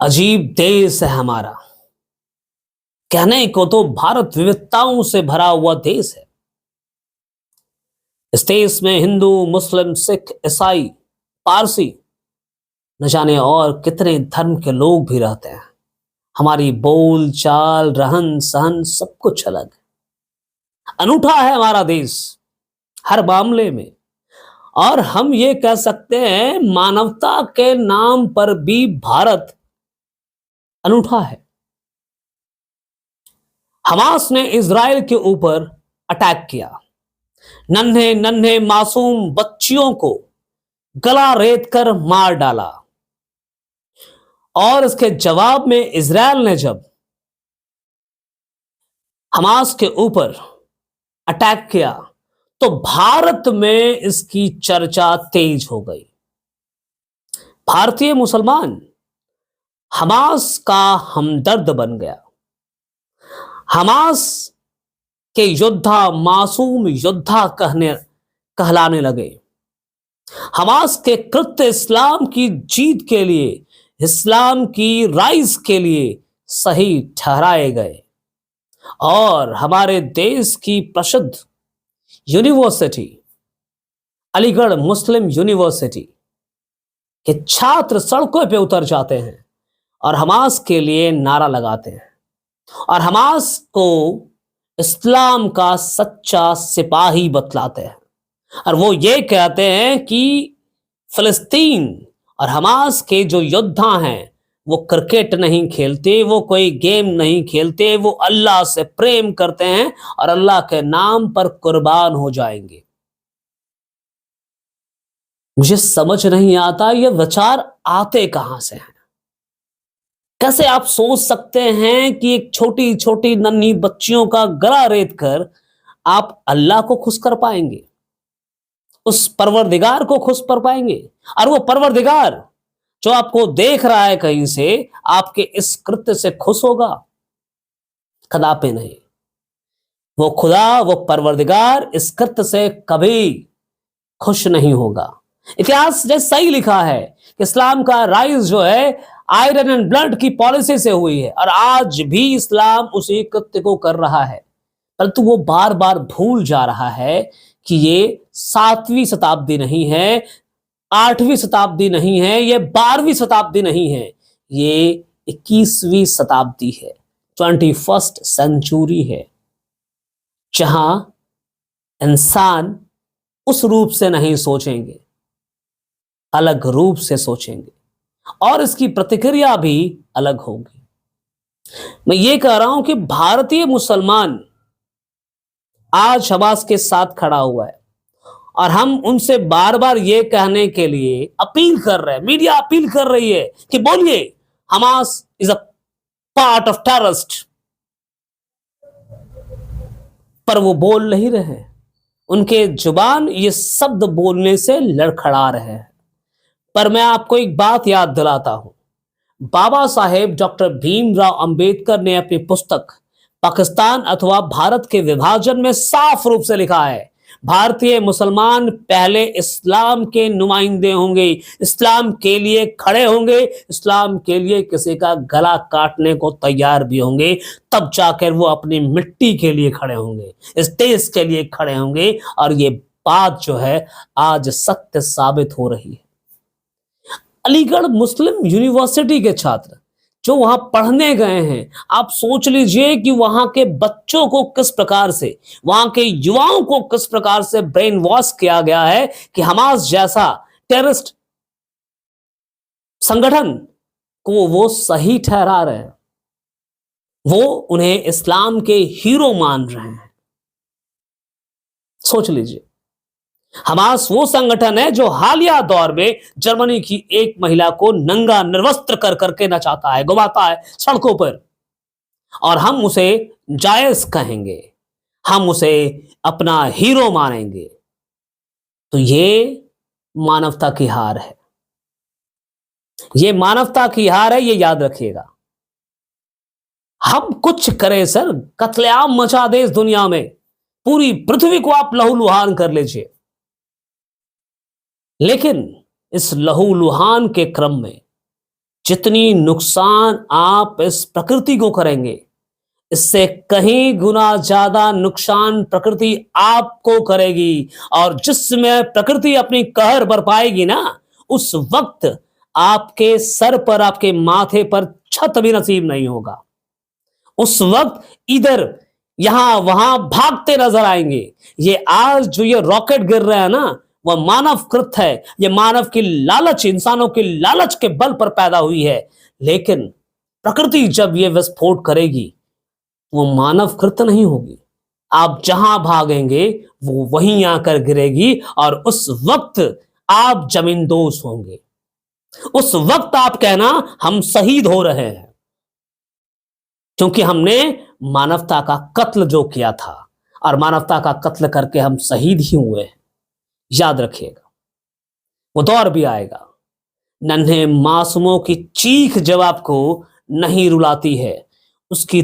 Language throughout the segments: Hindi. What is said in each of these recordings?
अजीब देश है हमारा। कहने को तो भारत विविधताओं से भरा हुआ देश है। इस देश में हिंदू, मुस्लिम, सिख, ईसाई, पारसी, न जाने और कितने धर्म के लोग भी रहते हैं। हमारी बोल चाल, रहन सहन सब कुछ अलग है। अनूठा है हमारा देश हर मामले में। और हम ये कह सकते हैं मानवता के नाम पर भी भारत अनूठा है। हमास ने इजराइल के ऊपर अटैक किया। नन्हे नन्हे मासूम बच्चियों को गला रेत कर मार डाला। और इसके जवाब में इजराइल ने जब हमास के ऊपर अटैक किया तो भारत में इसकी चर्चा तेज हो गई। भारतीय मुसलमान हमास का हमदर्द बन गया। हमास के योद्धा मासूम योद्धा कहलाने लगे। हमास के कृत्य इस्लाम की जीत के लिए, इस्लाम की राइज के लिए सही ठहराए गए। और हमारे देश की प्रसिद्ध यूनिवर्सिटी अलीगढ़ मुस्लिम यूनिवर्सिटी के छात्र सड़कों पे उतर जाते हैं और हमास के लिए नारा लगाते हैं और हमास को इस्लाम का सच्चा सिपाही बतलाते हैं। और वो ये कहते हैं कि फिलिस्तीन और हमास के जो योद्धा हैं वो क्रिकेट नहीं खेलते, वो कोई गेम नहीं खेलते, वो अल्लाह से प्रेम करते हैं और अल्लाह के नाम पर कुर्बान हो जाएंगे। मुझे समझ नहीं आता ये विचार आते कहां से हैं। कैसे आप सोच सकते हैं कि एक छोटी छोटी नन्ही बच्चियों का गला रेत कर आप अल्लाह को खुश कर पाएंगे, उस परवरदिगार को खुश कर पाएंगे? और वो परवरदिगार जो आपको देख रहा है कहीं से, आपके इस कृत्य से खुश होगा? कदापि नहीं। वो खुदा, वो परवरदिगार इस कृत्य से कभी खुश नहीं होगा। इतिहास ने सही लिखा है कि इस्लाम का राइज जो है आयरन एंड ब्लड की पॉलिसी से हुई है और आज भी इस्लाम उसी कृत्य को कर रहा है। परंतु वो बार बार भूल जा रहा है कि ये 7वीं शताब्दी नहीं है, 8वीं शताब्दी नहीं है, ये 12वीं शताब्दी नहीं है, ये 21वीं शताब्दी है, 21st सेंचुरी है, जहां इंसान उस रूप से नहीं सोचेंगे, अलग रूप से सोचेंगे और इसकी प्रतिक्रिया भी अलग होगी। मैं ये कह रहा हूं कि भारतीय मुसलमान आज हमास के साथ खड़ा हुआ है और हम उनसे बार बार ये कहने के लिए अपील कर रहे हैं, मीडिया अपील कर रही है कि बोलिए Hamas is a part of terrorist, पर वो बोल नहीं रहे। उनके जुबान ये शब्द बोलने से लड़खड़ा रहे हैं। पर मैं आपको एक बात याद दिलाता हूं, बाबा साहेब डॉक्टर भीमराव अंबेडकर ने अपनी पुस्तक पाकिस्तान अथवा भारत के विभाजन में साफ रूप से लिखा है, भारतीय मुसलमान पहले इस्लाम के नुमाइंदे होंगे, इस्लाम के लिए खड़े होंगे, इस्लाम के लिए किसी का गला काटने को तैयार भी होंगे, तब जाकर वो अपनी मिट्टी के लिए खड़े होंगे, इस देश के लिए खड़े होंगे। और ये बात जो है आज सत्य साबित हो रही है। अलीगढ़ मुस्लिम यूनिवर्सिटी के छात्र जो वहां पढ़ने गए हैं, आप सोच लीजिए कि वहां के बच्चों को किस प्रकार से, वहां के युवाओं को किस प्रकार से ब्रेन वॉश किया गया है कि हमास जैसा टेररिस्ट संगठन को वो सही ठहरा रहे हैं, वो उन्हें इस्लाम के हीरो मान रहे हैं। सोच लीजिए, हमास वो संगठन है जो हालिया दौर में जर्मनी की एक महिला को नंगा निर्वस्त्र कर करके नचाता है, घुमाता है सड़कों पर, और हम उसे जायज कहेंगे, हम उसे अपना हीरो मानेंगे। तो ये मानवता की हार है, ये मानवता की हार है, ये याद रखिएगा। हम कुछ करें सर, कत्लेआम मचा दे इस दुनिया में, पूरी पृथ्वी को आप लहूलुहान कर लीजिए, लेकिन इस लहूलुहान के क्रम में जितनी नुकसान आप इस प्रकृति को करेंगे, इससे कहीं गुना ज्यादा नुकसान प्रकृति आपको करेगी। और जिस समय प्रकृति अपनी कहर बरपाएगी ना, उस वक्त आपके सर पर, आपके माथे पर छत भी नसीब नहीं होगा। उस वक्त इधर यहां वहां भागते नजर आएंगे। ये आज जो ये रॉकेट गिर रहा है ना, वह मानव कृत है। ये मानव की लालच, इंसानों की लालच के बल पर पैदा हुई है। लेकिन प्रकृति जब ये विस्फोट करेगी, वो मानव कृत नहीं होगी। आप जहां भागेंगे वो वहीं आकर गिरेगी, और उस वक्त आप जमींदोज होंगे। उस वक्त आप कहना हम शहीद हो रहे हैं, क्योंकि हमने मानवता का कत्ल जो किया था, और मानवता का कत्ल करके हम शहीद ही हुए हैं। याद रखिएगा, वो दौर भी आएगा। नन्हे मासूमों की चीख जब आपको नहीं रुलाती है, उसकी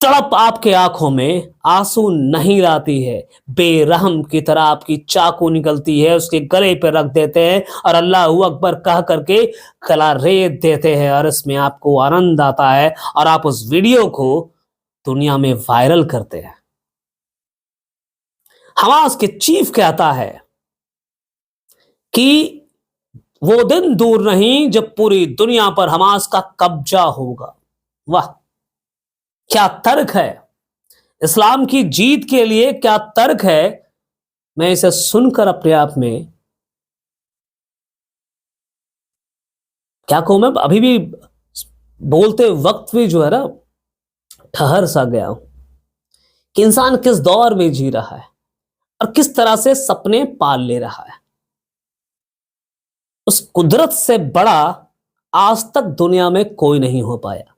तड़प आपके आंखों में आंसू नहीं लाती है, बेरहम की तरह आपकी चाकू निकलती है, उसके गले पे रख देते हैं और अल्लाह अकबर कह करके गला रेत देते हैं, और इसमें आपको आनंद आता है और आप उस वीडियो को दुनिया में वायरल करते हैं। हमास के चीफ कहता है कि वो दिन दूर नहीं जब पूरी दुनिया पर हमास का कब्जा होगा। वाह, क्या तर्क है! इस्लाम की जीत के लिए क्या तर्क है! मैं इसे सुनकर अपने आप में क्या कहूं, मैं अभी भी बोलते वक्त भी जो है ना, ठहर सा गया हूं कि इंसान किस दौर में जी रहा है और किस तरह से सपने पाल ले रहा है। उस कुदरत से बड़ा आज तक दुनिया में कोई नहीं हो पाया।